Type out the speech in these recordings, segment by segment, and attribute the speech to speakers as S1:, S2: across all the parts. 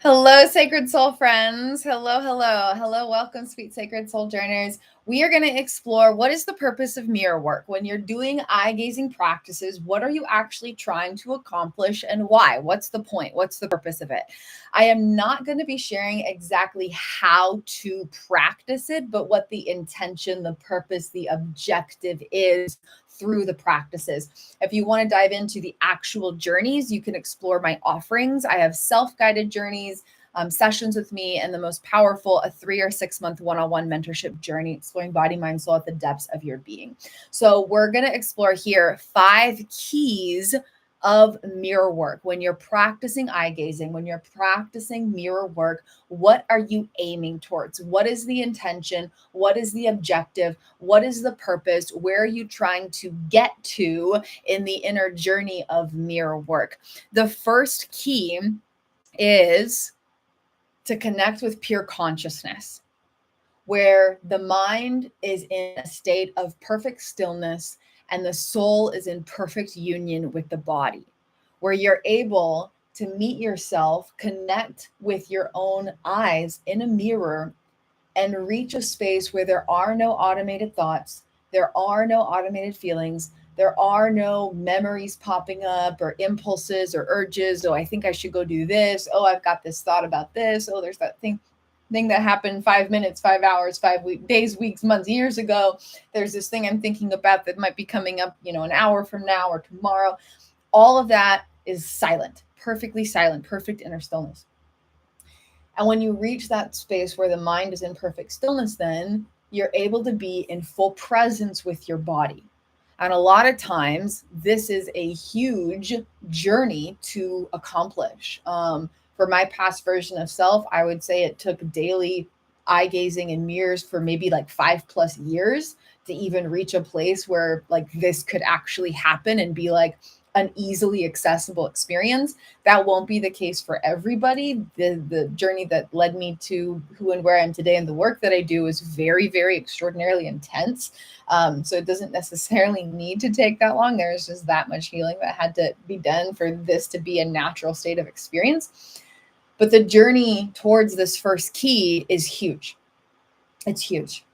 S1: Hello, Sacred Soul friends. Hello, hello, hello. Welcome, sweet Sacred Soul Journers. We are going to explore what is the purpose of mirror work. When you're doing eye gazing practices, what are you actually trying to accomplish and why? What's the point? What's the purpose of it? I am not going to be sharing exactly how to practice it, but what the intention, the purpose, the objective is through the practices. If you want to dive into the actual journeys, you can explore my offerings. I have self-guided journeys, sessions with me, and the most powerful, a 3 or 6 month one-on-one mentorship journey, exploring body, mind, soul at the depths of your being. So we're going to explore here 5 keys of mirror work. When you're practicing eye gazing, when you're practicing mirror work, what are you aiming towards? What is the intention? What is the objective? What is the purpose? Where are you trying to get to in the inner journey of mirror work? The first key is to connect with pure consciousness, where the mind is in a state of perfect stillness and the soul is in perfect union with the body, where you're able to meet yourself, connect with your own eyes in a mirror, and reach a space where there are no automated thoughts, there are no automated feelings, there are no memories popping up or impulses or urges. Oh, I think I should go do this. Oh, I've got this thought about this. Oh, there's that thing that happened 5 minutes, 5 hours, 5 days, weeks, months, years ago. There's this thing I'm thinking about that might be coming up, an hour from now or tomorrow. All of that is silent, perfectly silent, perfect inner stillness. And when you reach that space where the mind is in perfect stillness, then you're able to be in full presence with your body. And a lot of times, this is a huge journey to accomplish. For my past version of self, I would say it took daily eye gazing in mirrors for maybe like 5+ years to even reach a place where like this could actually happen and be like an easily accessible experience. That won't be the case for everybody. The journey that led me to who and where I am today and the work that I do is very, very extraordinarily intense. So it doesn't necessarily need to take that long. There's just that much healing that had to be done for this to be a natural state of experience. But the journey towards this first key is huge. It's huge.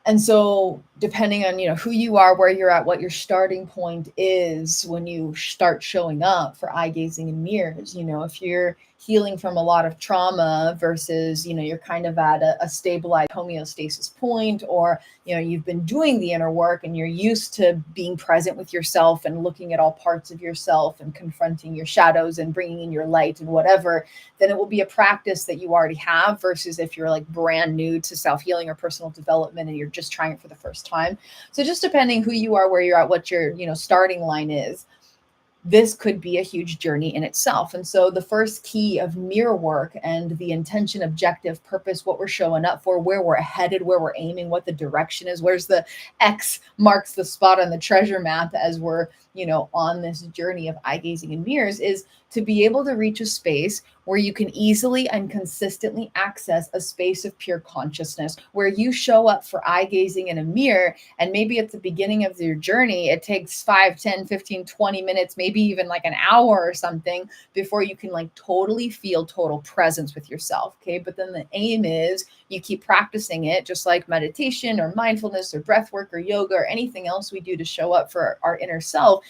S1: And so depending on, who you are, where you're at, what your starting point is when you start showing up for eye gazing in mirrors, if you're healing from a lot of trauma versus, you're kind of at a stabilized homeostasis point, or, you've been doing the inner work and you're used to being present with yourself and looking at all parts of yourself and confronting your shadows and bringing in your light and whatever, then it will be a practice that you already have, versus if you're like brand new to self-healing or personal development and you're just trying it for the first time. So just depending who you are, where you're at, what your, starting line is, this could be a huge journey in itself. And so the first key of mirror work and the intention, objective, purpose, what we're showing up for, where we're headed, where we're aiming, what the direction is, where's the X marks the spot on the treasure map as we're, on this journey of eye gazing in mirrors, is to be able to reach a space where you can easily and consistently access a space of pure consciousness, where you show up for eye gazing in a mirror. And maybe at the beginning of your journey, it takes 5, 10, 15, 20 minutes, maybe even like an hour or something before you can like totally feel total presence with yourself. Okay. But then the aim is you keep practicing it, just like meditation or mindfulness or breath work or yoga or anything else we do to show up for our inner self.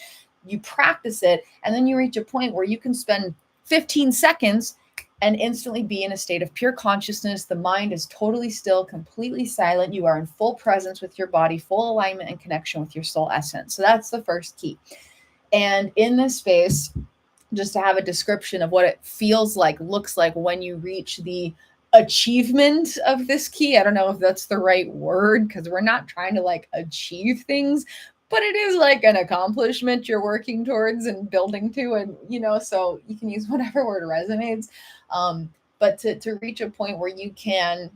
S1: You practice it, and then you reach a point where you can spend 15 seconds and instantly be in a state of pure consciousness. The mind is totally still, completely silent. You are in full presence with your body, full alignment and connection with your soul essence. So that's the first key. And in this space, just to have a description of what it feels like, looks like when you reach the achievement of this key. I don't know if that's the right word, because we're not trying to like achieve things, but it is like an accomplishment you're working towards and building to. And, so you can use whatever word resonates. But to reach a point where you can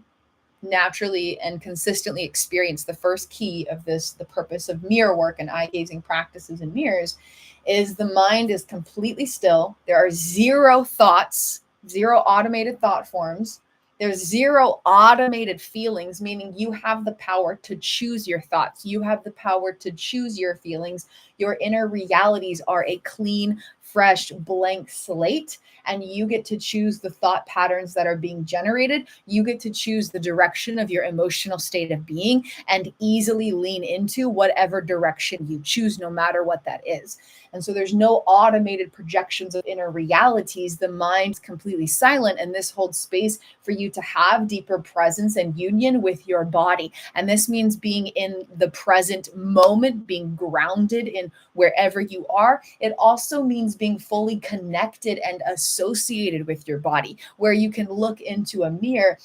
S1: naturally and consistently experience the first key of this, the purpose of mirror work and eye gazing practices in mirrors, is the mind is completely still. There are zero thoughts, zero automated thought forms. There's zero automated feelings, meaning you have the power to choose your thoughts. You have the power to choose your feelings. Your inner realities are a clean, fresh, blank slate, and you get to choose the thought patterns that are being generated. You get to choose the direction of your emotional state of being and easily lean into whatever direction you choose, no matter what that is. And so there's no automated projections of inner realities. The mind's completely silent, and this holds space for you to have deeper presence and union with your body. And this means being in the present moment, being grounded in wherever you are. It also means being fully connected and associated with your body, where you can look into a mirror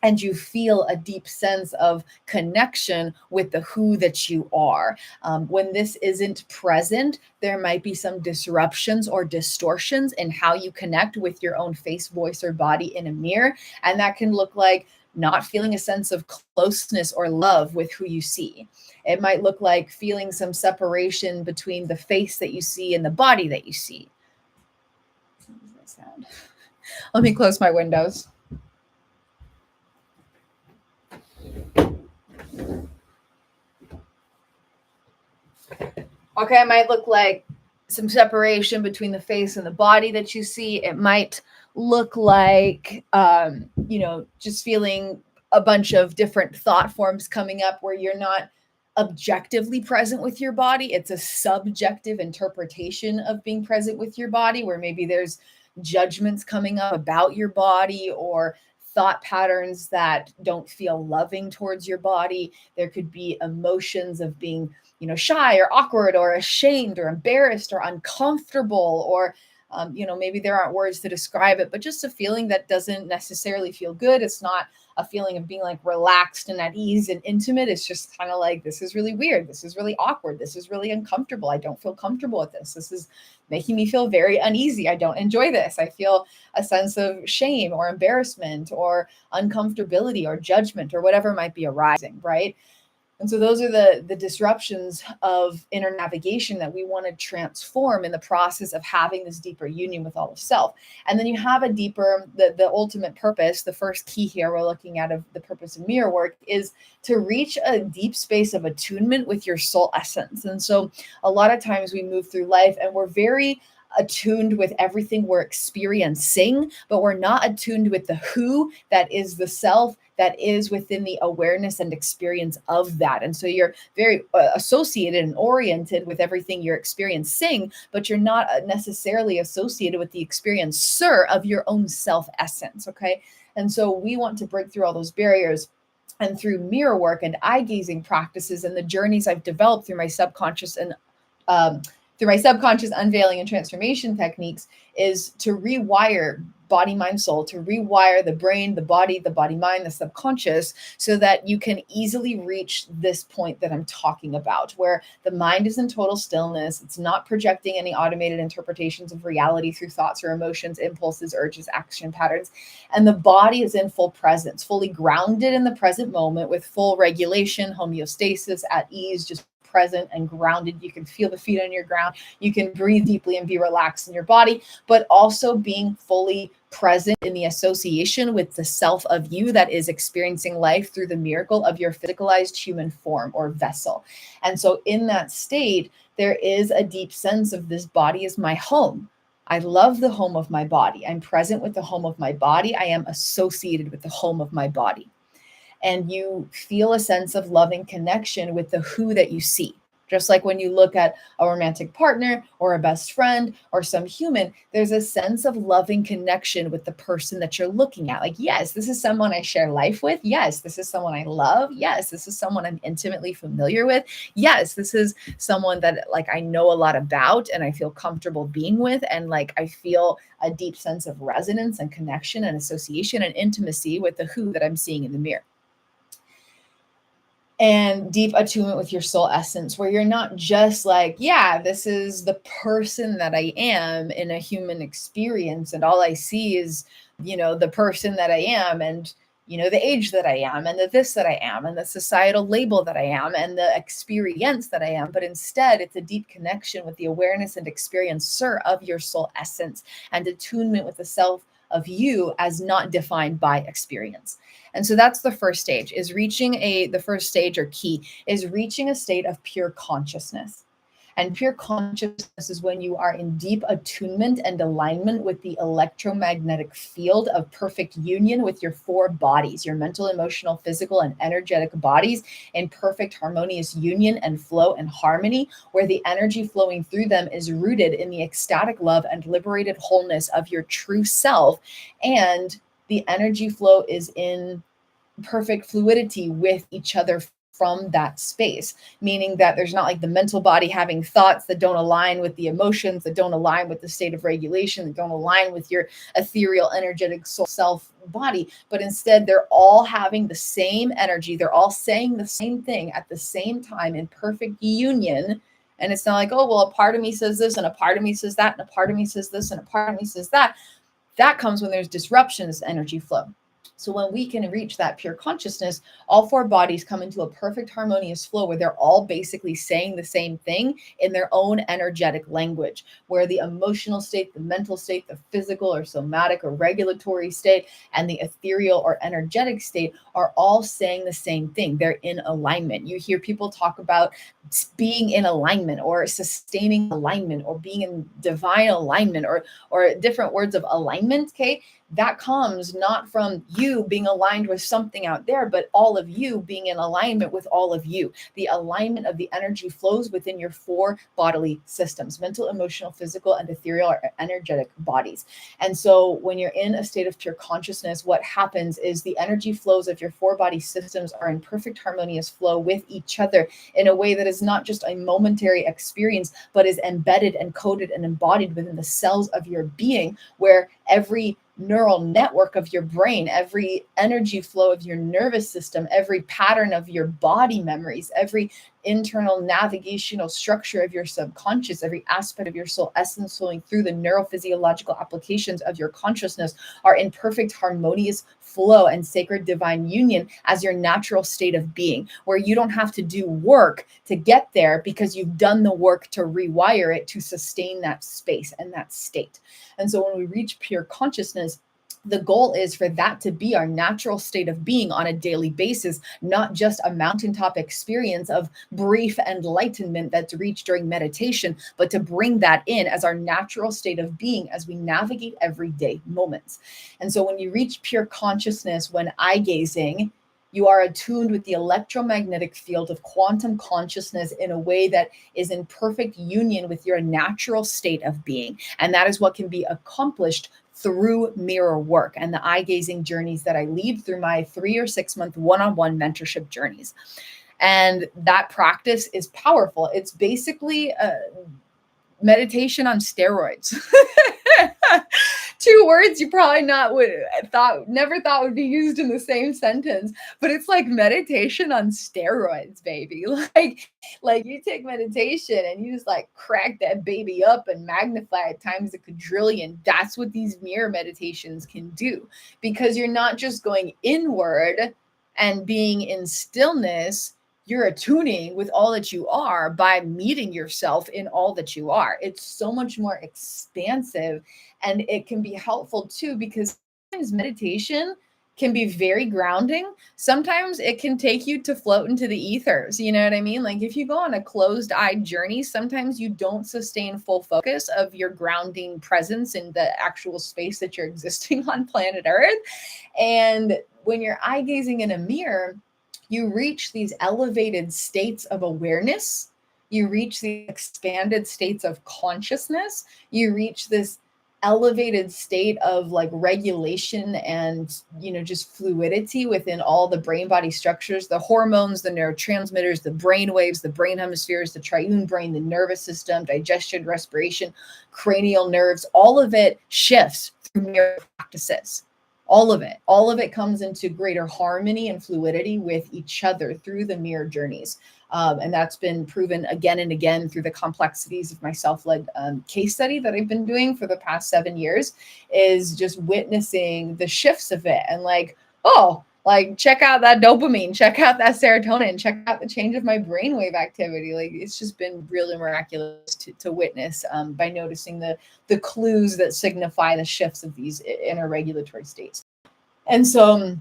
S1: and you feel a deep sense of connection with the who that you are. When this isn't present, there might be some disruptions or distortions in how you connect with your own face, voice, or body in a mirror. And that can look like not feeling a sense of closeness or love with who you see. It might look like feeling some separation between the face that you see and the body that you see. Let me close my windows. Okay, it might look like some separation between the face and the body that you see. It might look like, just feeling a bunch of different thought forms coming up where you're not objectively present with your body. It's a subjective interpretation of being present with your body, where maybe there's judgments coming up about your body or thought patterns that don't feel loving towards your body. There could be emotions of being shy or awkward or ashamed or embarrassed or uncomfortable, or maybe there aren't words to describe it, but just a feeling that doesn't necessarily feel good. It's not a feeling of being like relaxed and at ease and intimate. It's just kind of like, this is really weird. This is really awkward. This is really uncomfortable. I don't feel comfortable with this. This is making me feel very uneasy. I don't enjoy this. I feel a sense of shame or embarrassment or uncomfortability or judgment or whatever might be arising, right? And so those are the disruptions of inner navigation that we want to transform in the process of having this deeper union with all of self. And then you have a deeper, the ultimate purpose, the first key here we're looking at of the purpose of mirror work is to reach a deep space of attunement with your soul essence. And so a lot of times we move through life and we're very attuned with everything we're experiencing, but we're not attuned with the who that is the self that is within the awareness and experience of that. And so you're very associated and oriented with everything you're experiencing, but you're not necessarily associated with the experiencer of your own self essence. Okay. And so we want to break through all those barriers. And through mirror work and eye gazing practices and the journeys I've developed through my subconscious and through my subconscious unveiling and transformation techniques is to rewire body, mind, soul, to rewire the brain, the body, mind, the subconscious, so that you can easily reach this point that I'm talking about, where the mind is in total stillness. It's not projecting any automated interpretations of reality through thoughts or emotions, impulses, urges, action patterns. And the body is in full presence, fully grounded in the present moment with full regulation, homeostasis, at ease, just present and grounded. You can feel the feet on your ground. You can breathe deeply and be relaxed in your body, but also being fully present in the association with the self of you that is experiencing life through the miracle of your physicalized human form or vessel. And so in that state, there is a deep sense of this body is my home. I love the home of my body. I'm present with the home of my body. I am associated with the home of my body. And you feel a sense of loving connection with the who that you see. Just like when you look at a romantic partner or a best friend or some human, there's a sense of loving connection with the person that you're looking at. Like, yes, this is someone I share life with. Yes, this is someone I love. Yes, this is someone I'm intimately familiar with. Yes, this is someone that like I know a lot about and I feel comfortable being with. And like I feel a deep sense of resonance and connection and association and intimacy with the who that I'm seeing in the mirror. And deep attunement with your soul essence, where you're not just like, yeah, this is the person that I am in a human experience. And all I see is, the person that I am and, the age that I am and the this that I am and the societal label that I am and the experience that I am. But instead, it's a deep connection with the awareness and experiencer of your soul essence and attunement with the self of you as not defined by experience. And so that's the first stage, is reaching the first stage or key is reaching a state of pure consciousness. And pure consciousness is when you are in deep attunement and alignment with the electromagnetic field of perfect union with your four bodies, your mental, emotional, physical, and energetic bodies, in perfect harmonious union and flow and harmony, where the energy flowing through them is rooted in the ecstatic love and liberated wholeness of your true self. And the energy flow is in perfect fluidity with each other from that space, meaning that there's not like the mental body having thoughts that don't align with the emotions, that don't align with the state of regulation, that don't align with your ethereal, energetic soul self body, but instead they're all having the same energy. They're all saying the same thing at the same time in perfect union. And it's not like, oh, well, a part of me says this and a part of me says that, and a part of me says this and a part of me says that. That comes when there's disruptions, energy flow. So when we can reach that pure consciousness, all four bodies come into a perfect harmonious flow where they're all basically saying the same thing in their own energetic language, where the emotional state, the mental state, the physical or somatic or regulatory state, and the ethereal or energetic state are all saying the same thing. They're in alignment. You hear people talk about being in alignment or sustaining alignment or being in divine alignment or different words of alignment. Okay, that comes not from you being aligned with something out there, but all of you being in alignment with all of you. The alignment of the energy flows within your four bodily systems: mental, emotional, physical, and ethereal or energetic bodies. And so when you're in a state of pure consciousness, what happens is the energy flows of your four body systems are in perfect harmonious flow with each other in a way that is not just a momentary experience, but is embedded and coded and embodied within the cells of your being, where every neural network of your brain, every energy flow of your nervous system, every pattern of your body memories, every internal navigational structure of your subconscious, every aspect of your soul essence flowing through the neurophysiological applications of your consciousness are in perfect harmonious flow and sacred divine union as your natural state of being, where you don't have to do work to get there because you've done the work to rewire it to sustain that space and that state. And so when we reach pure consciousness, the goal is for that to be our natural state of being on a daily basis, not just a mountaintop experience of brief enlightenment that's reached during meditation, but to bring that in as our natural state of being as we navigate everyday moments. And so when you reach pure consciousness, when eye gazing, you are attuned with the electromagnetic field of quantum consciousness in a way that is in perfect union with your natural state of being. And that is what can be accomplished through mirror work and the eye gazing journeys that I lead through my 3 or 6 month one-on-one mentorship journeys. And that practice is powerful. It's basically meditation on steroids. Two words you probably never thought would be used in the same sentence, but it's like meditation on steroids, baby. Like you take meditation and you just like crack that baby up and magnify it times a quadrillion. That's what these mirror meditations can do, because you're not just going inward and being in stillness. You're attuning with all that you are by meeting yourself in all that you are. It's so much more expansive, and it can be helpful too, because sometimes meditation can be very grounding. Sometimes it can take you to float into the ethers. You know what I mean? Like if you go on a closed-eyed journey, sometimes you don't sustain full focus of your grounding presence in the actual space that you're existing on planet Earth. And when you're eye gazing in a mirror, you reach these elevated states of awareness. You reach the expanded states of consciousness. You reach this elevated state of like regulation and, just fluidity within all the brain body structures, the hormones, the neurotransmitters, the brain waves, the brain hemispheres, the triune brain, the nervous system, digestion, respiration, cranial nerves. All of it shifts through mirror practices. All of it comes into greater harmony and fluidity with each other through the mirror journeys. And that's been proven again and again through the complexities of my self-led case study that I've been doing for the past 7 years, is just witnessing the shifts of it. And check out that dopamine, check out that serotonin, check out the change of my brainwave activity. Like it's just been really miraculous to witness by noticing the clues that signify the shifts of these inner regulatory states. And so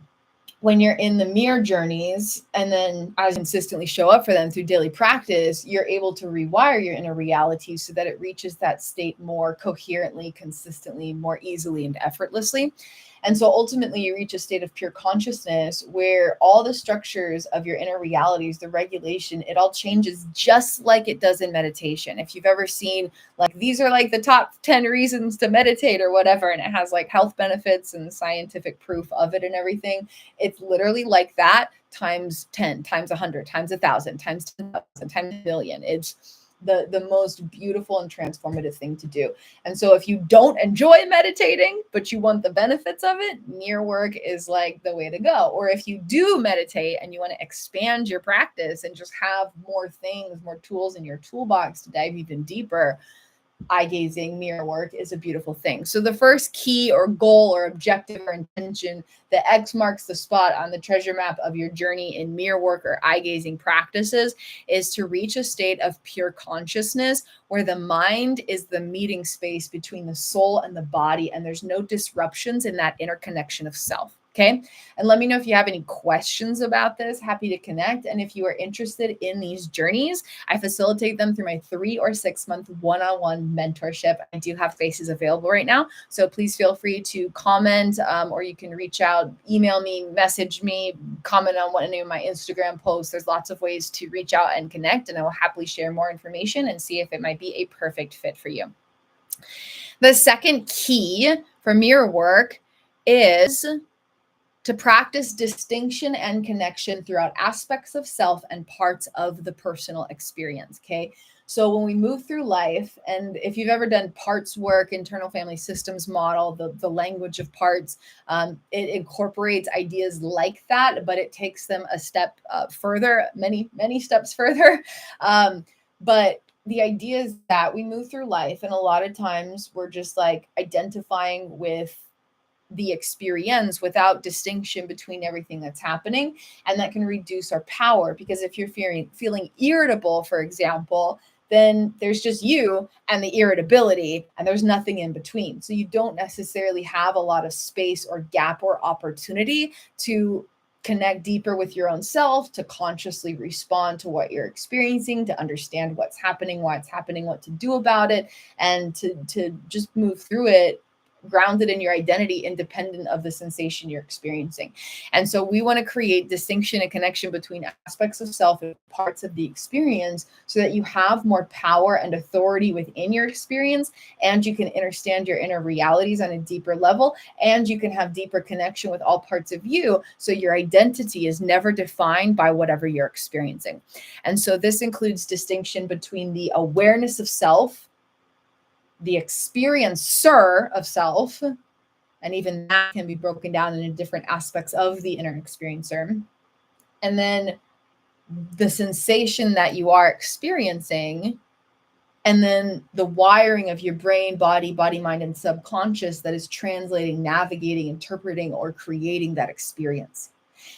S1: when you're in the mirror journeys, and then as you consistently show up for them through daily practice, you're able to rewire your inner reality so that it reaches that state more coherently, consistently, more easily, and effortlessly. And so ultimately, you reach a state of pure consciousness where all the structures of your inner realities, the regulation, it all changes just like it does in meditation. If you've ever seen, like, these are like the top 10 reasons to meditate or whatever, and it has like health benefits and scientific proof of it and everything, it's literally like that times 10, times 100, times 1,000, times 10,000, times a billion. It's the most beautiful and transformative thing to do. And so if you don't enjoy meditating, but you want the benefits of it, mirror work is like the way to go. Or if you do meditate and you want to expand your practice and just have more things, more tools in your toolbox to dive even deeper, eye gazing, mirror work is a beautiful thing. So the first key or goal or objective or intention, the X marks the spot on the treasure map of your journey in mirror work or eye gazing practices, is to reach a state of pure consciousness where the mind is the meeting space between the soul and the body, and there's no disruptions in that interconnection of self. Okay. And let me know if you have any questions about this. Happy to connect. And if you are interested in these journeys, I facilitate them through my 3 or 6 month one-on-one mentorship. I do have spaces available right now. So please feel free to comment, or you can reach out, email me, message me, comment on any of my Instagram posts. There's lots of ways to reach out and connect, and I will happily share more information and see if it might be a perfect fit for you. The second key for mirror work is to practice distinction and connection throughout aspects of self and parts of the personal experience. Okay. So when we move through life, and if you've ever done parts work, internal family systems model, the language of parts, it incorporates ideas like that, but it takes them a step further, many steps further. But the idea is that we move through life, and a lot of times we're just like identifying with the experience without distinction between everything that's happening. And that can reduce our power, because if you're feeling irritable, for example, then there's just you and the irritability, and there's nothing in between. So you don't necessarily have a lot of space or gap or opportunity to connect deeper with your own self, to consciously respond to what you're experiencing, to understand what's happening, why it's happening, what to do about it, and to just move through it grounded in your identity, independent of the sensation you're experiencing. And so we want to create distinction and connection between aspects of self and parts of the experience so that you have more power and authority within your experience, and you can understand your inner realities on a deeper level, and you can have deeper connection with all parts of you, so your identity is never defined by whatever you're experiencing. And so this includes distinction between the awareness of self, the experiencer of self, and even that can be broken down into different aspects of the inner experiencer, and then the sensation that you are experiencing, and then the wiring of your brain, body, mind, and subconscious that is translating, navigating, interpreting, or creating that experience.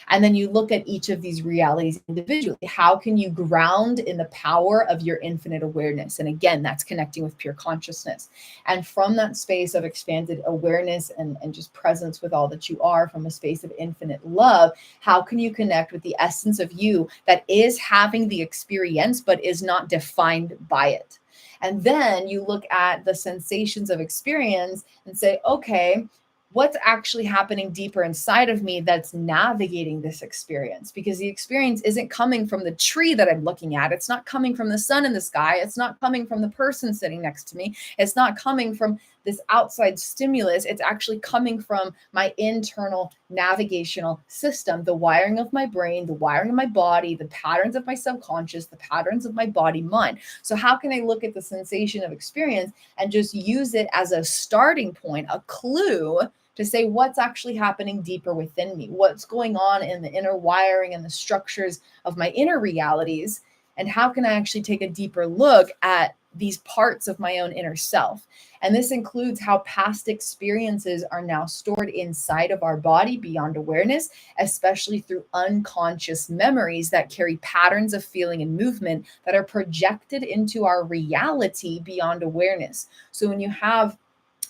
S1: And then you look at each of these realities individually. How can you ground in the power of your infinite awareness? And again, that's connecting with pure consciousness. And from that space of expanded awareness and just presence with all that you are, from a space of infinite love, how can you connect with the essence of you that is having the experience, but is not defined by it? And then you look at the sensations of experience and say, okay, what's actually happening deeper inside of me that's navigating this experience? Because the experience isn't coming from the tree that I'm looking at. It's not coming from the sun in the sky. It's not coming from the person sitting next to me. It's not coming from this outside stimulus. It's actually coming from my internal navigational system, the wiring of my brain, the wiring of my body, the patterns of my subconscious, the patterns of my body mind. So how can I look at the sensation of experience and just use it as a starting point, a clue to say what's actually happening deeper within me, what's going on in the inner wiring and the structures of my inner realities, and how can I actually take a deeper look at these parts of my own inner self. And this includes how past experiences are now stored inside of our body beyond awareness, especially through unconscious memories that carry patterns of feeling and movement that are projected into our reality beyond awareness. So when you have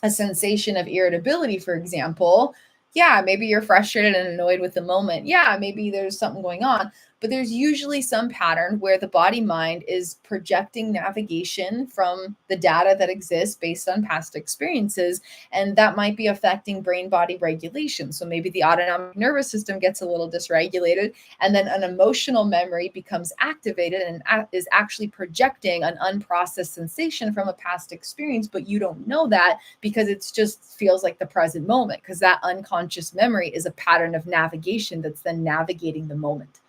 S1: a sensation of irritability, for example, Yeah, maybe you're frustrated and annoyed with the moment. Yeah, maybe there's something going on, but there's usually some pattern where the body mind is projecting navigation from the data that exists based on past experiences. And that might be affecting brain body regulation. So maybe the autonomic nervous system gets a little dysregulated, and then an emotional memory becomes activated and is actually projecting an unprocessed sensation from a past experience, but you don't know that because it's just feels like the present moment, because that unconscious memory is a pattern of navigation that's then navigating the moment.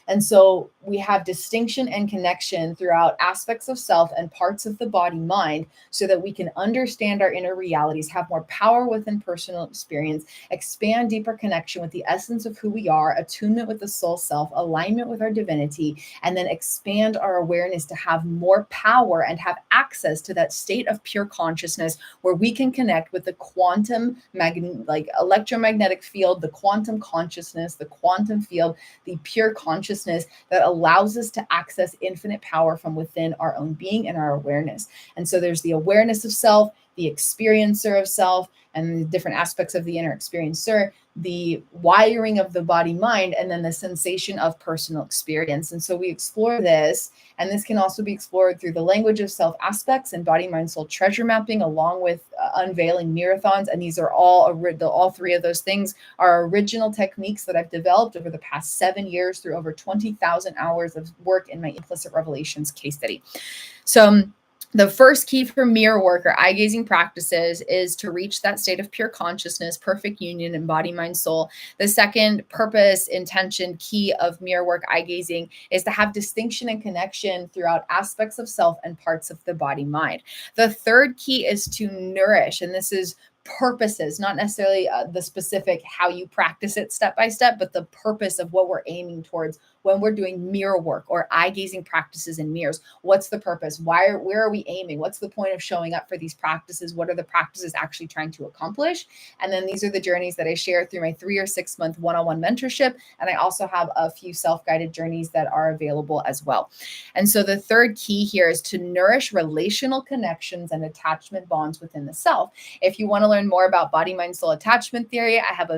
S1: And so we have distinction and connection throughout aspects of self and parts of the body mind so that we can understand our inner realities, have more power within personal experience, expand deeper connection with the essence of who we are, attunement with the soul self, alignment with our divinity, and then expand our awareness to have more power and have access to that state of pure consciousness where we can connect with the quantum like electromagnetic field, the quantum consciousness, the quantum field, the pure consciousness that allows us to access infinite power from within our own being and our awareness. And so there's the awareness of self, the experiencer of self, and the different aspects of the inner experiencer, the wiring of the body mind, and then the sensation of personal experience. And so we explore this, and this can also be explored through the language of self aspects and body mind soul treasure mapping, along with unveiling marathons. And these are all three of those things are original techniques that I've developed over the past 7 years through over 20,000 hours of work in my implicit revelations case study. So the first key for mirror work or eye gazing practices is to reach that state of pure consciousness, perfect union in body, mind, soul. The second purpose, intention, key of mirror work, eye gazing is to have distinction and connection throughout aspects of self and parts of the body, mind. The third key is to nourish, and this is purposes, not necessarily the specific how you practice it step by step, but the purpose of what we're aiming towards when we're doing mirror work or eye gazing practices in mirrors. What's the purpose? Where are we aiming? What's the point of showing up for these practices? What are the practices actually trying to accomplish? And then these are the journeys that I share through my 3 or 6 month one-on-one mentorship. And I also have a few self-guided journeys that are available as well. And so the third key here is to nourish relational connections and attachment bonds within the self. If you want to learn more about body, mind, soul attachment theory, I have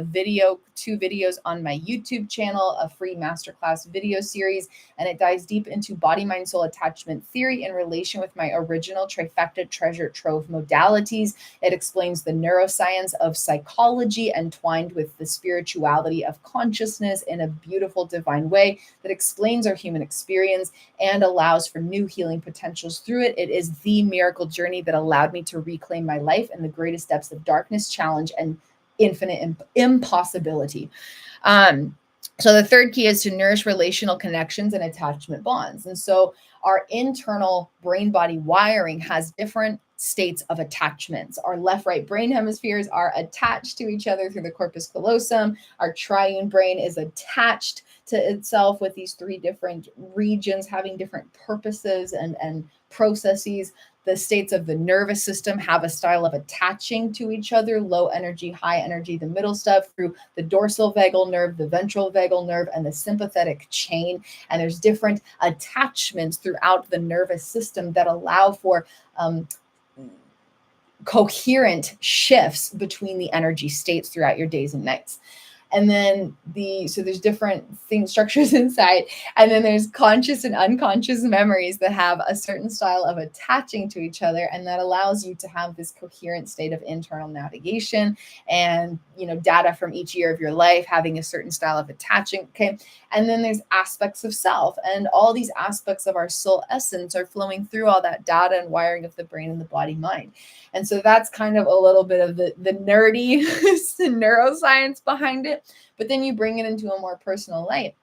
S1: two videos on my YouTube channel, a free masterclass video series, and it dives deep into body, mind, soul attachment theory in relation with my original trifecta treasure trove modalities. It explains the neuroscience of psychology entwined with the spirituality of consciousness in a beautiful divine way that explains our human experience and allows for new healing potentials through it. It is the miracle journey that allowed me to reclaim my life in the greatest depths of darkness, challenge, and infinite impossibility. So the third key is to nourish relational connections and attachment bonds. And so our internal brain body wiring has different states of attachments. Our left, right brain hemispheres are attached to each other through the corpus callosum. Our triune brain is attached to itself with these 3 different regions having different purposes and processes. The states of the nervous system have a style of attaching to each other, low energy, high energy, the middle stuff through the dorsal vagal nerve, the ventral vagal nerve, and the sympathetic chain. And there's different attachments throughout the nervous system that allow for coherent shifts between the energy states throughout your days and nights. And then so there's different structures inside. And then there's conscious and unconscious memories that have a certain style of attaching to each other. And that allows you to have this coherent state of internal navigation and, data from each year of your life having a certain style of attaching. Okay. And then there's aspects of self, and all these aspects of our soul essence are flowing through all that data and wiring of the brain and the body mind. And so that's kind of a little bit of the nerdy neuroscience behind it. But then you bring it into a more personal light.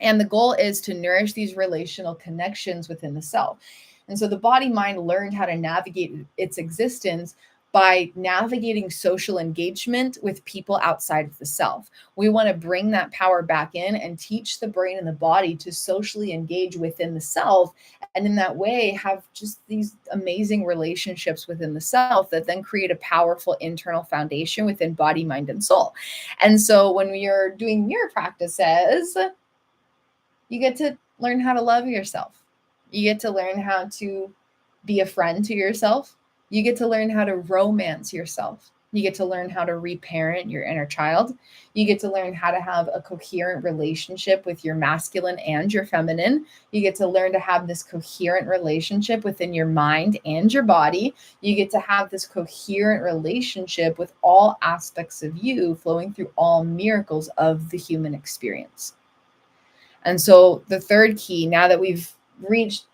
S1: And the goal is to nourish these relational connections within the self. And so the body mind learned how to navigate its existence by navigating social engagement with people outside of the self. We want to bring that power back in and teach the brain and the body to socially engage within the self. And in that way, have just these amazing relationships within the self that then create a powerful internal foundation within body, mind, and soul. And so when you're doing mirror practices, you get to learn how to love yourself. You get to learn how to be a friend to yourself. You get to learn how to romance yourself. You get to learn how to reparent your inner child. You get to learn how to have a coherent relationship with your masculine and your feminine. You get to learn to have this coherent relationship within your mind and your body. You get to have this coherent relationship with all aspects of you flowing through all miracles of the human experience. And so the third key, now that we've reached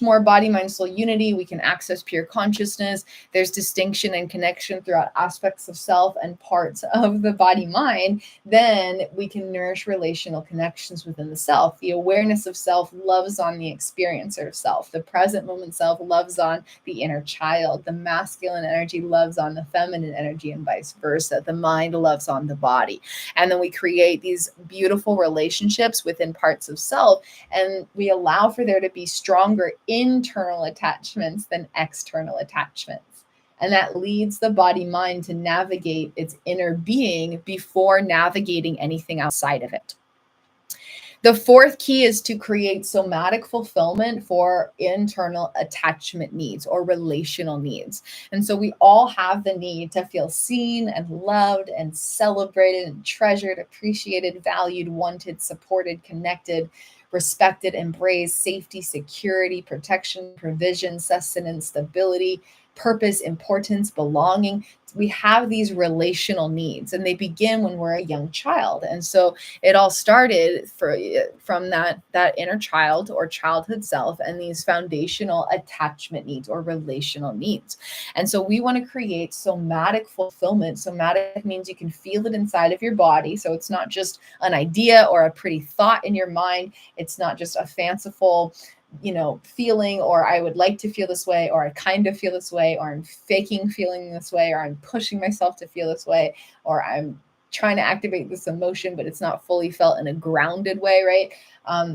S1: more body mind soul unity, we can access pure consciousness, there's distinction and connection throughout aspects of self and parts of the body mind, then we can nourish relational connections within the self. The awareness of self loves on the experiencer of self. The present moment self loves on the inner child. The masculine energy loves on the feminine energy, and vice versa. The mind loves on the body. And then we create these beautiful relationships within parts of self, and we allow for there to be stronger internal attachments than external attachments. And that leads the body mind to navigate its inner being before navigating anything outside of it. The fourth key is to create somatic fulfillment for internal attachment needs or relational needs. And so we all have the need to feel seen and loved and celebrated and treasured, appreciated, valued, wanted, supported, connected, respected, embraced, safety, security, protection, provision, sustenance, stability, purpose, importance, belonging. We have these relational needs, and they begin when we're a young child. And so it all started from that inner child or childhood self and these foundational attachment needs or relational needs. And so we want to create somatic fulfillment. Somatic means you can feel it inside of your body. So it's not just an idea or a pretty thought in your mind. It's not just a fanciful feeling, or I would like to feel this way, or I kind of feel this way, or I'm faking feeling this way, or I'm pushing myself to feel this way, or I'm trying to activate this emotion, but it's not fully felt in a grounded way, right?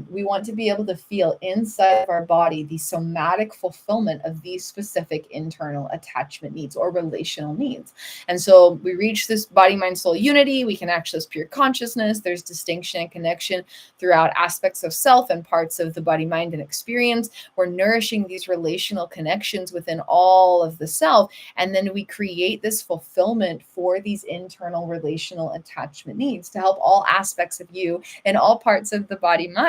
S1: We want to be able to feel inside of our body the somatic fulfillment of these specific internal attachment needs or relational needs. And so we reach this body, mind, soul unity. We can access pure consciousness. There's distinction and connection throughout aspects of self and parts of the body, mind, and experience. We're nourishing these relational connections within all of the self. And then we create this fulfillment for these internal relational attachment needs to help all aspects of you and all parts of the body, mind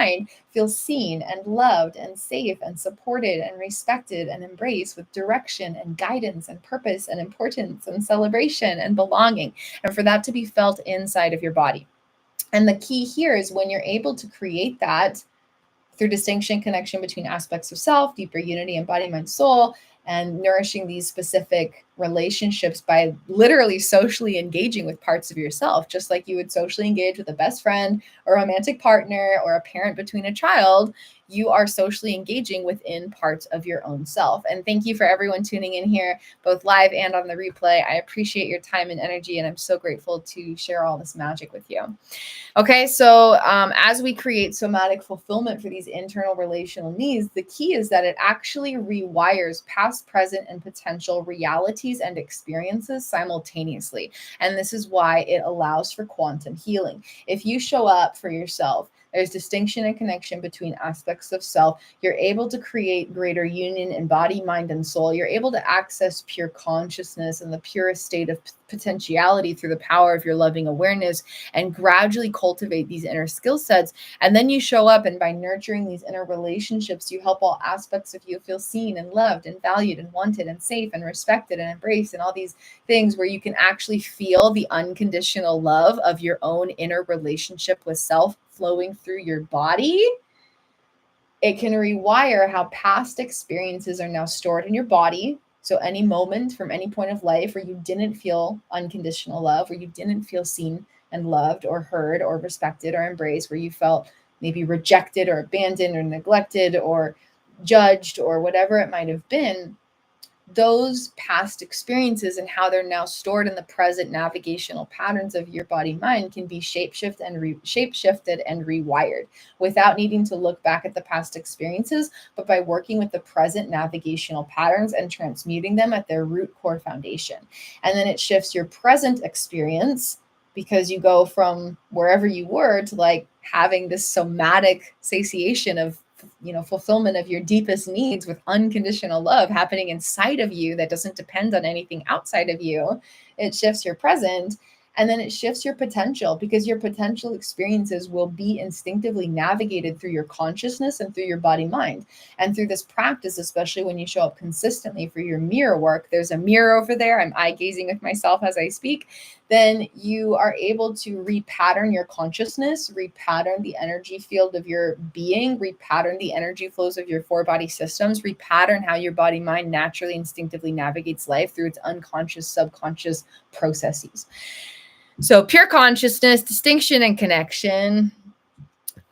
S1: feel seen and loved and safe and supported and respected and embraced with direction and guidance and purpose and importance and celebration and belonging, and for that to be felt inside of your body. And the key here is when you're able to create that through distinction, connection between aspects of self, deeper unity and body, mind, soul, and nourishing these specific relationships by literally socially engaging with parts of yourself, just like you would socially engage with a best friend or romantic partner or a parent between a child. You are socially engaging within parts of your own self. And thank you for everyone tuning in here, both live and on the replay. I appreciate your time and energy, and I'm so grateful to share all this magic with you. Okay, so as we create somatic fulfillment for these internal relational needs, the key is that it actually rewires past, present, and potential realities and experiences simultaneously. And this is why it allows for quantum healing. If you show up for yourself, there's distinction and connection between aspects of self. You're able to create greater union in body, mind, and soul. You're able to access pure consciousness and the purest state of potentiality through the power of your loving awareness, and gradually cultivate these inner skill sets. And then you show up, and by nurturing these inner relationships, you help all aspects of you feel seen and loved and valued and wanted and safe and respected and embraced, and all these things where you can actually feel the unconditional love of your own inner relationship with self flowing through your body. It can rewire how past experiences are now stored in your body. So any moment from any point of life where you didn't feel unconditional love, where you didn't feel seen and loved or heard or respected or embraced, where you felt maybe rejected or abandoned or neglected or judged or whatever it might have been, those past experiences and how they're now stored in the present navigational patterns of your body mind can be shapeshifted and rewired without needing to look back at the past experiences, but by working with the present navigational patterns and transmuting them at their root core foundation. And then it shifts your present experience, because you go from wherever you were to like having this somatic satiation of fulfillment of your deepest needs with unconditional love happening inside of you that doesn't depend on anything outside of you. It shifts your present. And then it shifts your potential, because your potential experiences will be instinctively navigated through your consciousness and through your body mind. And through this practice, especially when you show up consistently for your mirror work, there's a mirror over there. I'm eye gazing with myself as I speak. Then you are able to repattern your consciousness, repattern the energy field of your being, repattern the energy flows of your 4 body systems, repattern how your body mind naturally, instinctively navigates life through its unconscious, subconscious processes. So pure consciousness, distinction and connection,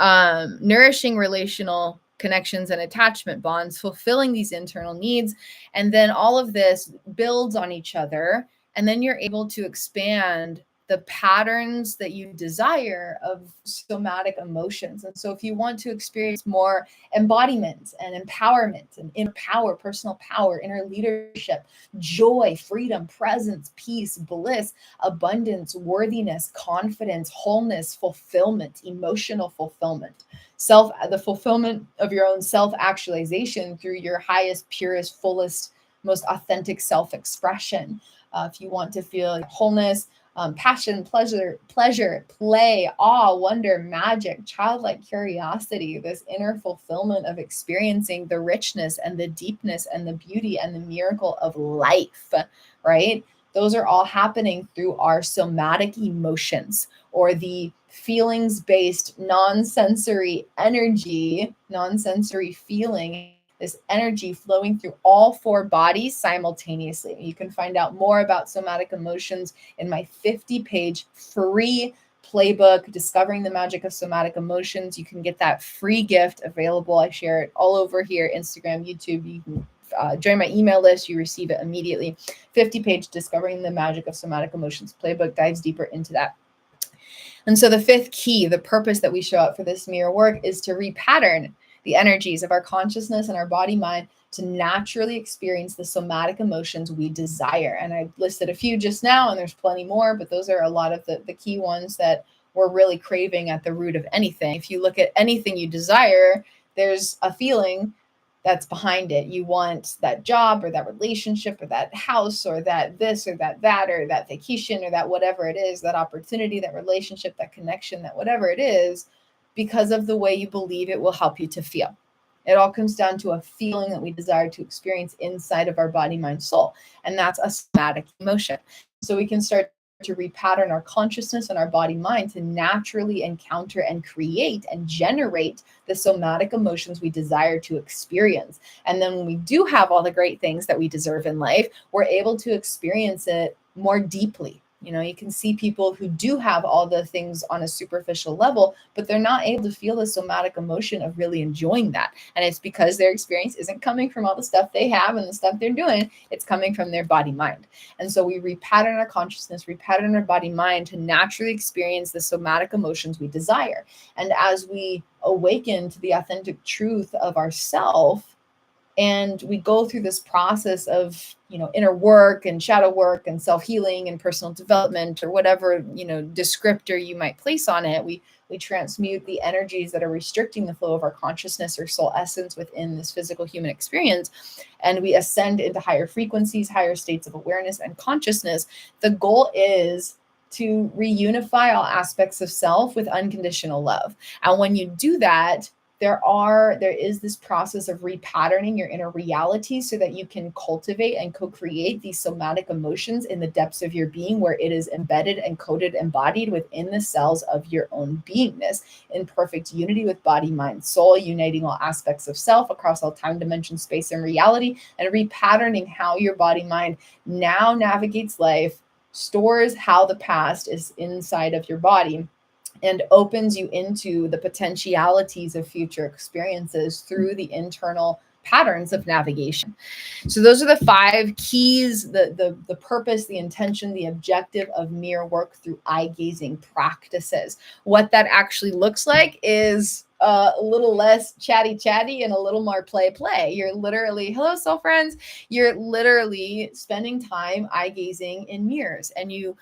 S1: nourishing relational connections and attachment bonds, fulfilling these internal needs. And then all of this builds on each other. And then you're able to expand the patterns that you desire of somatic emotions. And so if you want to experience more embodiment and empowerment and inner power, personal power, inner leadership, joy, freedom, presence, peace, bliss, abundance, worthiness, confidence, wholeness, fulfillment, emotional fulfillment, the fulfillment of your own self-actualization through your highest, purest, fullest, most authentic self-expression. If you want to feel wholeness, passion, pleasure, play, awe, wonder, magic, childlike curiosity, this inner fulfillment of experiencing the richness and the deepness and the beauty and the miracle of life, right? Those are all happening through our somatic emotions, or the feelings-based non-sensory energy, non-sensory feeling, this energy flowing through all 4 bodies simultaneously. You can find out more about somatic emotions in my 50-page free playbook, Discovering the Magic of Somatic Emotions. You can get that free gift available. I share it all over here, Instagram, YouTube. You can join my email list. You receive it immediately. 50-page Discovering the Magic of Somatic Emotions playbook dives deeper into that. And so the 5th key, the purpose that we show up for this mirror work, is to repattern the energies of our consciousness and our body mind to naturally experience the somatic emotions we desire. And I listed a few just now, and there's plenty more, but those are a lot of the key ones that we're really craving at the root of anything. If you look at anything you desire, there's a feeling that's behind it. You want that job or that relationship or that house or that this or that or that vacation or that whatever it is, that opportunity, that relationship, that connection, that whatever it is, because of the way you believe it will help you to feel. It all comes down to a feeling that we desire to experience inside of our body, mind, soul. And that's a somatic emotion. So we can start to repattern our consciousness and our body mind to naturally encounter and create and generate the somatic emotions we desire to experience. And then when we do have all the great things that we deserve in life, we're able to experience it more deeply. You know, you can see people who do have all the things on a superficial level, but they're not able to feel the somatic emotion of really enjoying that. And it's because their experience isn't coming from all the stuff they have and the stuff they're doing. It's coming from their body mind. And so we repattern our consciousness, repattern our body mind to naturally experience the somatic emotions we desire. And as we awaken to the authentic truth of ourself, and we go through this process of, inner work and shadow work and self-healing and personal development, or whatever, descriptor you might place on it. We transmute the energies that are restricting the flow of our consciousness or soul essence within this physical human experience. And we ascend into higher frequencies, higher states of awareness and consciousness. The goal is to reunify all aspects of self with unconditional love. And when you do that, there is this process of repatterning your inner reality so that you can cultivate and co-create these somatic emotions in the depths of your being, where it is embedded and coded, embodied within the cells of your own beingness, in perfect unity with body, mind, soul, uniting all aspects of self across all time, dimension, space, and reality, and repatterning how your body, mind now navigates life, stores how the past is inside of your body, and opens you into the potentialities of future experiences through the internal patterns of navigation. So those are the 5 keys, the purpose, the intention, the objective of mirror work through eye gazing practices. What that actually looks like is a little less chatty and a little more play. You're literally, hello soul friends, you're literally spending time eye gazing in mirrors, and you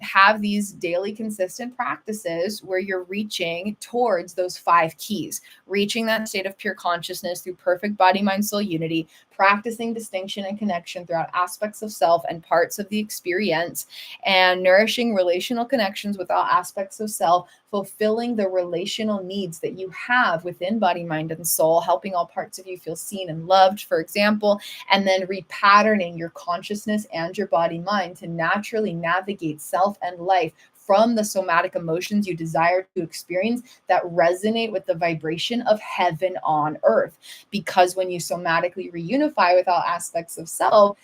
S1: have these daily consistent practices where you're reaching towards those 5 keys, reaching that state of pure consciousness through perfect body, mind, soul unity, practicing distinction and connection throughout aspects of self and parts of the experience, and nourishing relational connections with all aspects of self, fulfilling the relational needs that you have within body, mind, and soul, helping all parts of you feel seen and loved, for example, and then repatterning your consciousness and your body, mind to naturally navigate self and life from the somatic emotions you desire to experience that resonate with the vibration of heaven on earth. Because when you somatically reunify with all aspects of self,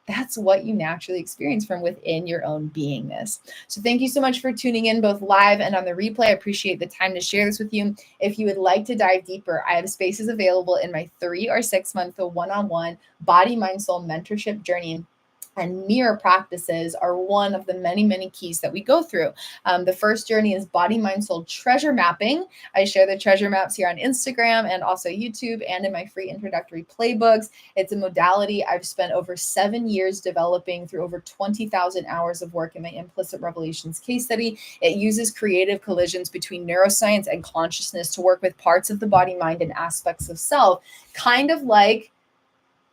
S1: that's what you naturally experience from within your own beingness. So thank you so much for tuning in both live and on the replay. I appreciate the time to share this with you. If you would like to dive deeper, I have spaces available in my 3 or 6 month one-on-one body, mind, soul mentorship journey. And mirror practices are one of the many, many keys that we go through. The first journey is body, mind, soul treasure mapping. I share the treasure maps here on Instagram and also YouTube and in my free introductory playbooks. It's a modality I've spent over 7 years developing through over 20,000 hours of work in my implicit revelations case study. It uses creative collisions between neuroscience and consciousness to work with parts of the body, mind, and aspects of self, kind of like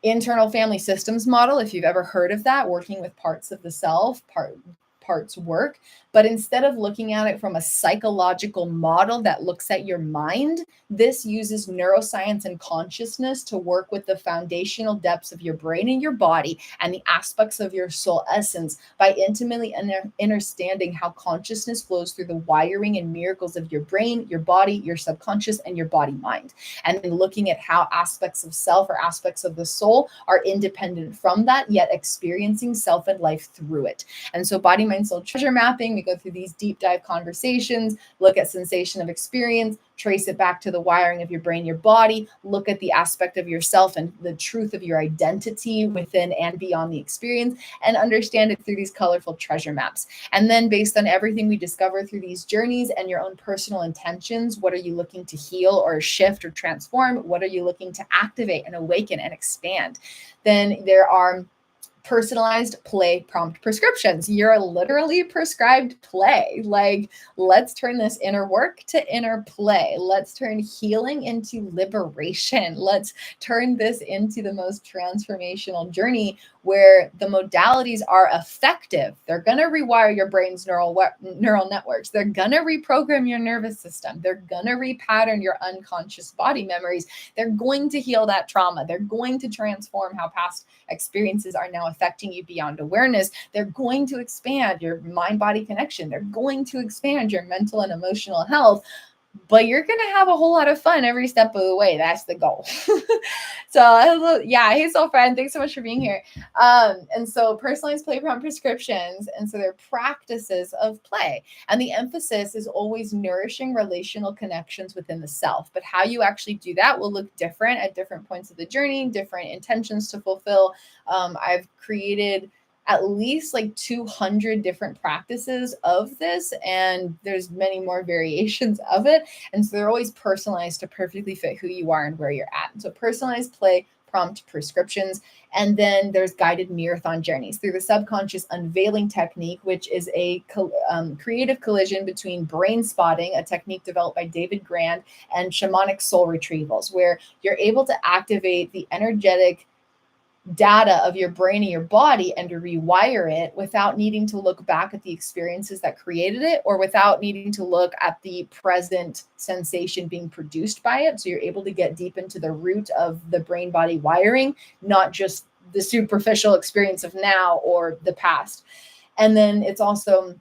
S1: internal family systems model, if you've ever heard of that, working with parts of the self, parts work. But instead of looking at it from a psychological model that looks at your mind, this uses neuroscience and consciousness to work with the foundational depths of your brain and your body and the aspects of your soul essence by intimately understanding how consciousness flows through the wiring and miracles of your brain, your body, your subconscious, and your body mind. And then looking at how aspects of self or aspects of the soul are independent from that, yet experiencing self and life through it. And so body, mind, soul treasure mapping, we go through these deep dive conversations, look at sensation of experience, trace it back to the wiring of your brain, your body, look at the aspect of yourself and the truth of your identity within and beyond the experience, and understand it through these colorful treasure maps. And then based on everything we discover through these journeys and your own personal intentions, what are you looking to heal or shift or transform? What are you looking to activate and awaken and expand? Then there are personalized play prompt prescriptions. You're literally prescribed play. Like, let's turn this inner work to inner play. Let's turn healing into liberation. Let's turn this into the most transformational journey where the modalities are effective. They're going to rewire your brain's neural networks. They're going to reprogram your nervous system. They're going to repattern your unconscious body memories. They're going to heal that trauma. They're going to transform how past experiences are now affecting you beyond awareness. They're going to expand your mind-body connection. They're going to expand your mental and emotional health. But you're going to have a whole lot of fun every step of the way. That's the goal. So yeah, hey, soul friend, thanks so much for being here. And so personalized play prompt prescriptions. And so they're practices of play. And the emphasis is always nourishing relational connections within the self. But how you actually do that will look different at different points of the journey, different intentions to fulfill. I've created at least like 200 different practices of this, and there's many more variations of it. And so they're always personalized to perfectly fit who you are and where you're at. And so personalized play prompt prescriptions. And then there's guided marathon journeys through the subconscious unveiling technique, which is a creative collision between brain spotting, a technique developed by David Grand, and shamanic soul retrievals, where you're able to activate the energetic data of your brain and your body and to rewire it without needing to look back at the experiences that created it or without needing to look at the present sensation being produced by it. So you're able to get deep into the root of the brain body wiring, not just the superficial experience of now or the past. And then it's also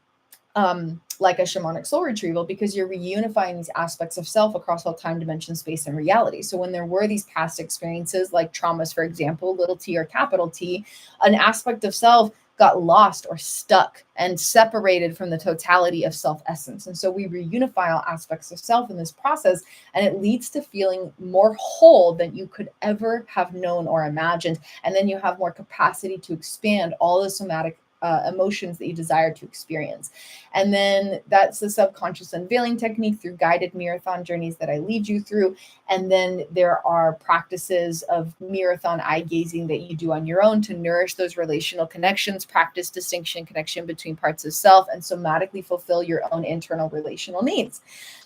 S1: like a shamanic soul retrieval, because you're reunifying these aspects of self across all time, dimension, space, and reality. So when there were these past experiences, like traumas, for example, little t or capital T, an aspect of self got lost or stuck and separated from the totality of self essence. And so we reunify all aspects of self in this process, and it leads to feeling more whole than you could ever have known or imagined. And then you have more capacity to expand all the somatic emotions that you desire to experience. And then that's the subconscious unveiling technique through guided marathon journeys that I lead you through. And then there are practices of marathon eye gazing that you do on your own to nourish those relational connections, practice distinction, connection between parts of self, and somatically fulfill your own internal relational needs.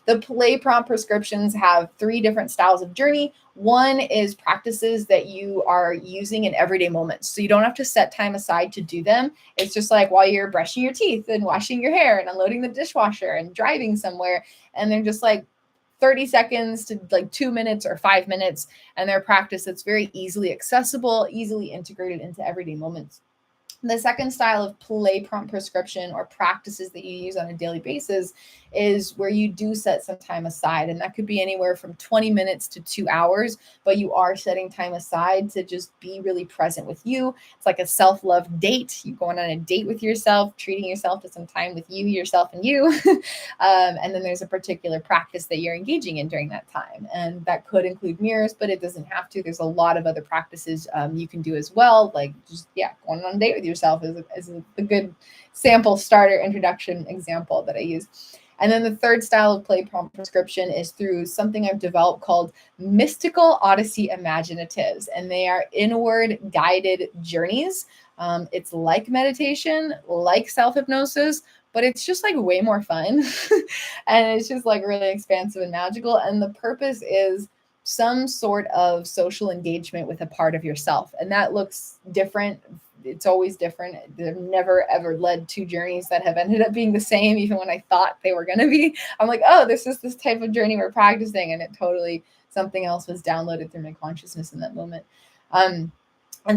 S1: The play prompt prescriptions have 3 different styles of journey. One is practices that you are using in everyday moments. So you don't have to set time aside to do them. It's just like while you're brushing your teeth and washing your hair and unloading the dishwasher and driving somewhere. And they're just like 30 seconds to like 2 minutes or 5 minutes. And they're practice that's very easily accessible, easily integrated into everyday moments. The second style of play prompt prescription or practices that you use on a daily basis is where you do set some time aside. And that could be anywhere from 20 minutes to 2 hours, but you are setting time aside to just be really present with you. It's like a self-love date. You're going on a date with yourself, treating yourself to some time with you, yourself, and you. And then there's a particular practice that you're engaging in during that time. And that could include mirrors, but it doesn't have to. There's a lot of other practices you can do as well. Like just, going on a date with yourself is a good sample starter introduction example that I use. And then the third style of play prompt prescription is through something I've developed called mystical odyssey imaginatives. And they are inward guided journeys. It's like meditation, like self-hypnosis, but it's just like way more fun. And it's just like really expansive and magical. And the purpose is some sort of social engagement with a part of yourself. And that looks different. It's always different. They've never ever led 2 journeys that have ended up being the same, even when I thought they were going to be. I'm like, oh, this is this type of journey we're practicing. And it totally, something else was downloaded through my consciousness in that moment. And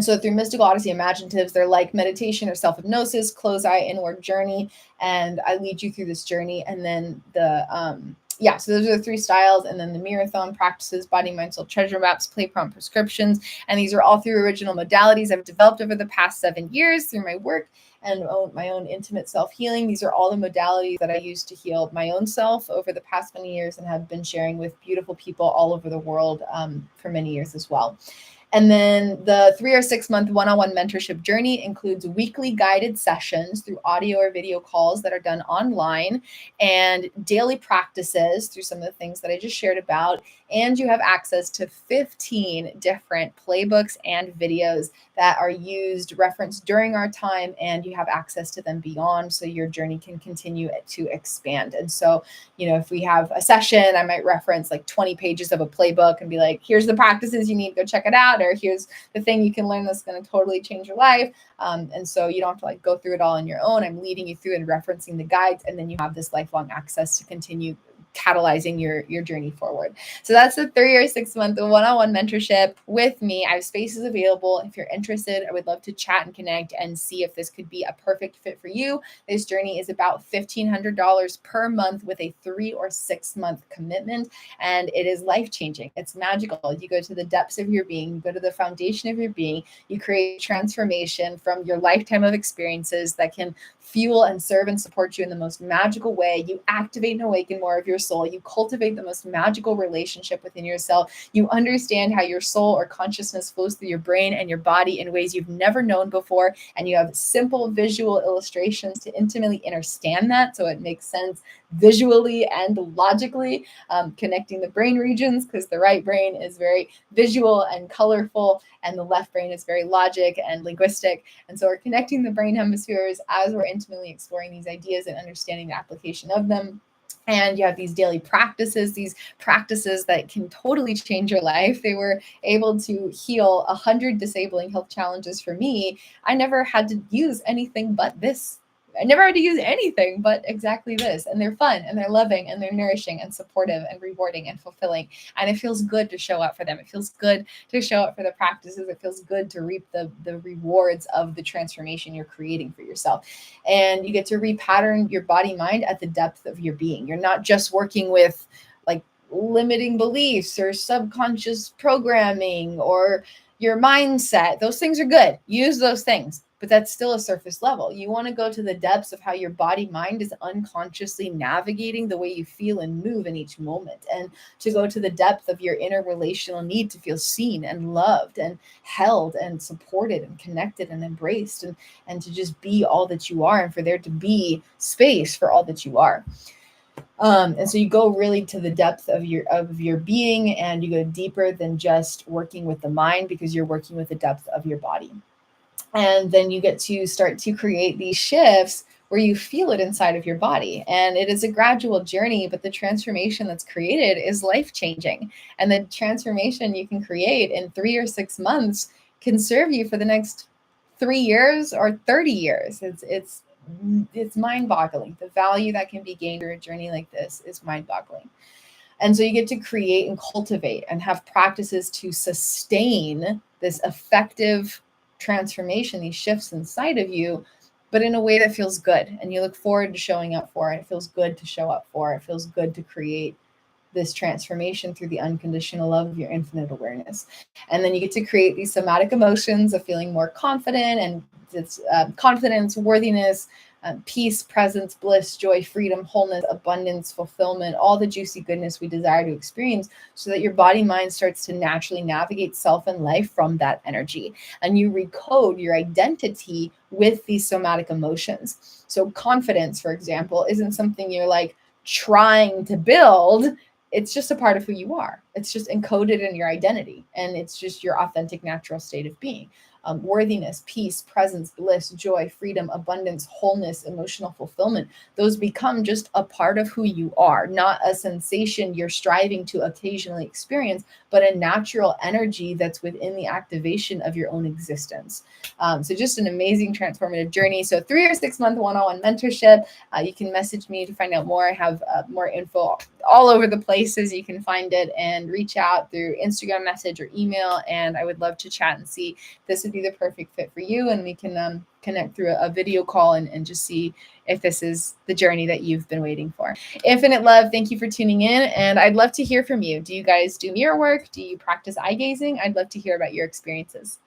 S1: so through mystical odyssey imaginatives, they're like meditation or self-hypnosis, close eye inward journey. And I lead you through this journey. And then so those are the 3 styles. And then the marathon practices, body, mind, soul, treasure maps, play prompt prescriptions. And these are all 3 original modalities I've developed over the past 7 years through my work and my own intimate self-healing. These are all the modalities that I use to heal my own self over the past many years and have been sharing with beautiful people all over the world for many years as well. And then the 3 or 6 month one-on-one mentorship journey includes weekly guided sessions through audio or video calls that are done online and daily practices through some of the things that I just shared about. And you have access to 15 different playbooks and videos that are used, referenced during our time, and you have access to them beyond so your journey can continue to expand. And so, if we have a session, I might reference like 20 pages of a playbook and be like, here's the practices you need, go check it out. Or here's the thing you can learn that's going to totally change your life. And so you don't have to like go through it all on your own. I'm leading you through and referencing the guides. And then you have this lifelong access to continue catalyzing your journey forward. So that's the 3 or 6 month one-on-one mentorship with me. I have spaces available. If you're interested, I would love to chat and connect and see if this could be a perfect fit for you. This journey is about $1,500 per month with a 3 or 6 month commitment. And it is life-changing. It's magical. You go to the depths of your being, you go to the foundation of your being, you create transformation from your lifetime of experiences that can fuel and serve and support you in the most magical way. You activate and awaken more of your soul. You cultivate the most magical relationship within yourself. You understand how your soul or consciousness flows through your brain and your body in ways you've never known before. And you have simple visual illustrations to intimately understand that so it makes sense visually and logically, connecting the brain regions, because the right brain is very visual and colorful and the left brain is very logic and linguistic. And so we're connecting the brain hemispheres as we're intimately exploring these ideas and understanding the application of them. And you have these daily practices, that can totally change your life. They were able to heal 100 disabling health challenges for me. I never had to use anything but this. I never had to use anything but exactly this. And they're fun and they're loving and they're nourishing and supportive and rewarding and fulfilling. And it feels good to show up for them. It feels good to show up for the practices. It feels good to reap the rewards of the transformation you're creating for yourself. And you get to repattern your body mind at the depth of your being. You're not just working with like limiting beliefs or subconscious programming or your mindset. Those things are good. Use those things. but that's still a surface level. You want to go to the depths of how your body mind is unconsciously navigating the way you feel and move in each moment, and to go to the depth of your inner relational need to feel seen and loved and held and supported and connected and embraced, and to just be all that you are, and for there to be space for all that you are. And so you go really to the depth of your being, and you go deeper than just working with the mind, because you're working with the depth of your body. And then you get to start to create these shifts where you feel it inside of your body. And it is a gradual journey, but the transformation that's created is life changing. And the transformation you can create in 3 or 6 months can serve you for the next 3 years or 30 years. It's mind boggling. The value that can be gained through a journey like this is mind boggling. And so you get to create and cultivate and have practices to sustain this effective transformation, these shifts inside of you, but in a way that feels good. And you look forward to showing up for it. It feels good to show up for it. It feels good to create this transformation through the unconditional love of your infinite awareness. And then you get to create these somatic emotions of feeling more confident, and it's confidence, worthiness, peace, presence, bliss, joy, freedom, wholeness, abundance, fulfillment, all the juicy goodness we desire to experience, so that your body mind starts to naturally navigate self and life from that energy. And you recode your identity with these somatic emotions. So confidence, for example, isn't something you're like trying to build. It's just a part of who you are. It's just encoded in your identity, and it's just your authentic, natural state of being. Worthiness, peace, presence, bliss, joy, freedom, abundance, wholeness, emotional fulfillment. Those become just a part of who you are, not a sensation you're striving to occasionally experience, but a natural energy that's within the activation of your own existence. So just an amazing transformative journey. So 3 or 6 month one-on-one mentorship. You can message me to find out more. I have more info all over the places you can find it, and reach out through Instagram message or email. And I would love to chat and see if this would be the perfect fit for you. And we can connect through a video call and just see if this is the journey that you've been waiting for. Infinite love. Thank you for tuning in. And I'd love to hear from you. Do you guys do mirror work? Do you practice eye gazing? I'd love to hear about your experiences.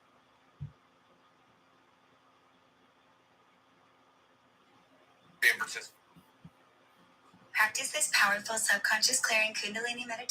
S1: Practice this powerful subconscious clearing Kundalini meditation